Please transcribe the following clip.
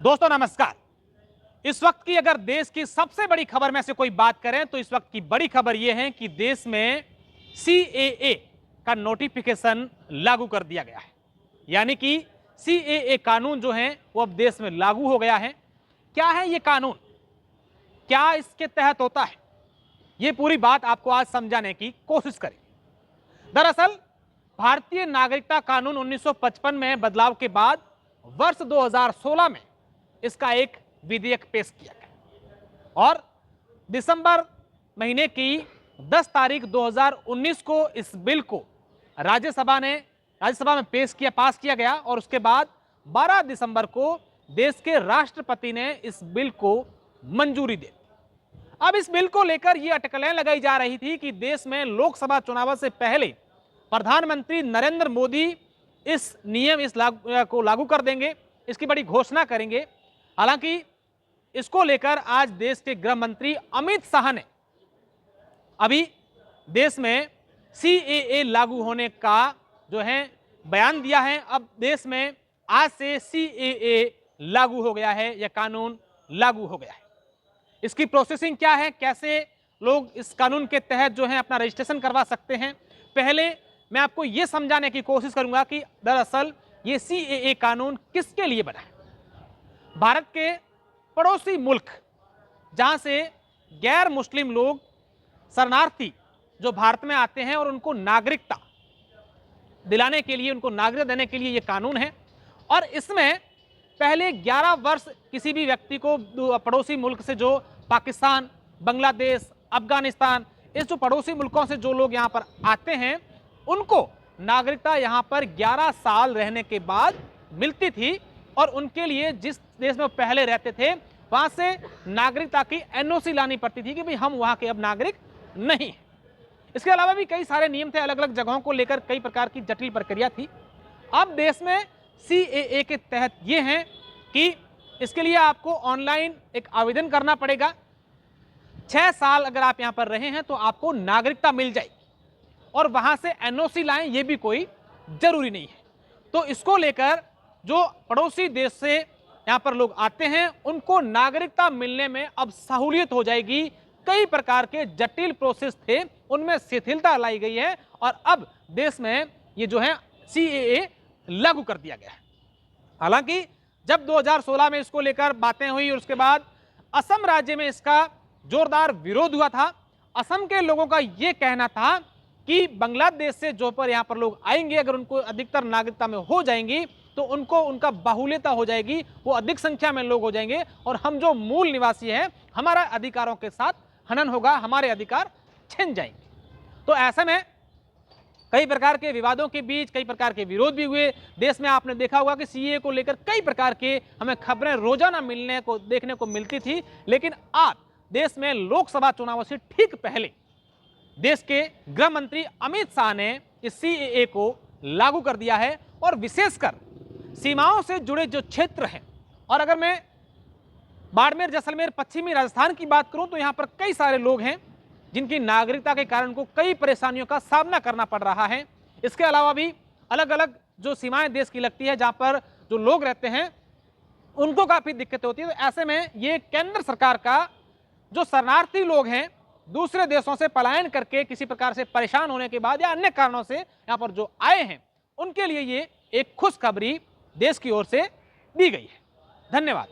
दोस्तों नमस्कार। इस वक्त की अगर देश की सबसे बड़ी खबर में से कोई बात करें तो इस वक्त की बड़ी खबर यह है कि देश में सीएए का नोटिफिकेशन लागू कर दिया गया है। यानी कि सीएए कानून जो है वो अब देश में लागू हो गया है। क्या है ये कानून, क्या इसके तहत होता है, ये पूरी बात आपको आज समझाने की कोशिश करें। दरअसल भारतीय नागरिकता कानून 1955 में बदलाव के बाद वर्ष 2016 में इसका एक विधेयक पेश किया गया और दिसंबर महीने की 10 तारीख 2019 को इस बिल को राज्यसभा में पास किया गया और उसके बाद 12 दिसंबर को देश के राष्ट्रपति ने इस बिल को मंजूरी दे दी। अब इस बिल को लेकर यह अटकलें लगाई जा रही थी कि देश में लोकसभा चुनाव से पहले प्रधानमंत्री नरेंद्र मोदी इस को लागू कर देंगे, इसकी बड़ी घोषणा करेंगे। हालांकि इसको लेकर आज देश के गृह मंत्री अमित शाह ने अभी देश में सीएए लागू होने का जो है बयान दिया है। अब देश में आज से सीएए लागू हो गया है, यह कानून लागू हो गया है। इसकी प्रोसेसिंग क्या है, कैसे लोग इस कानून के तहत जो है अपना रजिस्ट्रेशन करवा सकते हैं, पहले मैं आपको यह समझाने की कोशिश करूंगा कि दरअसल ये सीएए कानून किसके लिए बना है। भारत के पड़ोसी मुल्क जहां से गैर मुस्लिम लोग शरणार्थी जो भारत में आते हैं और उनको नागरिकता दिलाने के लिए, उनको नागरिकता देने के लिए यह कानून है। और इसमें पहले 11 वर्ष किसी भी व्यक्ति को पड़ोसी मुल्क से, जो पाकिस्तान, बांग्लादेश, अफगानिस्तान, इस जो पड़ोसी मुल्कों से जो लोग यहां पर आते हैं उनको नागरिकता यहां पर 11 साल रहने के बाद मिलती थी और उनके लिए जिस देश में पहले रहते थे वहां से नागरिकता की एनओसी लानी पड़ती थी कि भाई हम वहां के अब नागरिक नहीं हैं। इसके अलावा भी कई सारे नियम थे, अलग अलग जगहों को लेकर कई प्रकार की जटिल प्रक्रिया थी। अब देश में सीएए के तहत ये है कि इसके लिए आपको ऑनलाइन एक आवेदन करना पड़ेगा। 6 साल अगर आप यहां पर रहे हैं तो आपको नागरिकता मिल जाएगी और वहां से एनओसी लाएं ये भी कोई जरूरी नहीं है। तो इसको लेकर जो पड़ोसी देश से यहां पर लोग आते हैं उनको नागरिकता मिलने में अब सहूलियत हो जाएगी। कई प्रकार के जटिल प्रोसेस थे उनमें शिथिलता लाई गई है और अब देश में ये जो है सीएए लागू कर दिया गया है। हालांकि जब 2016 में इसको लेकर बातें हुई और उसके बाद असम राज्य में इसका जोरदार विरोध हुआ था। असम के लोगों का यह कहना था कि बांग्लादेश से जो पर यहां पर लोग आएंगे अगर उनको अधिकतर नागरिकता में हो जाएंगी तो उनको उनका बाहुल्यता हो जाएगी, वो अधिक संख्या में लोग हो जाएंगे और हम जो मूल निवासी हैं हमारा अधिकारों के साथ हनन होगा, हमारे अधिकार छिन जाएंगे। तो ऐसे में कई प्रकार के विवादों के बीच कई प्रकार के विरोध भी हुए। देश में आपने देखा होगा कि सीएए को लेकर कई प्रकार के हमें खबरें रोजाना देखने को मिलती थी। लेकिन आज देश में लोकसभा चुनावों से ठीक पहले देश के गृह मंत्री अमित शाह ने इस सीएए को लागू कर दिया है और विशेषकर सीमाओं से जुड़े जो क्षेत्र हैं, और अगर मैं बाड़मेर, जैसलमेर, पश्चिमी राजस्थान की बात करूं तो यहां पर कई सारे लोग हैं जिनकी नागरिकता के कारण को कई परेशानियों का सामना करना पड़ रहा है। इसके अलावा भी अलग अलग जो सीमाएं देश की लगती है जहां पर जो लोग रहते हैं उनको काफी दिक्कतें होती है। तो ऐसे में ये केंद्र सरकार का जो शरणार्थी लोग हैं दूसरे देशों से पलायन करके किसी प्रकार से परेशान होने के बाद या अन्य कारणों से यहां पर जो आए हैं उनके लिए ये एक खुशखबरी देश की ओर से दी गई है। धन्यवाद।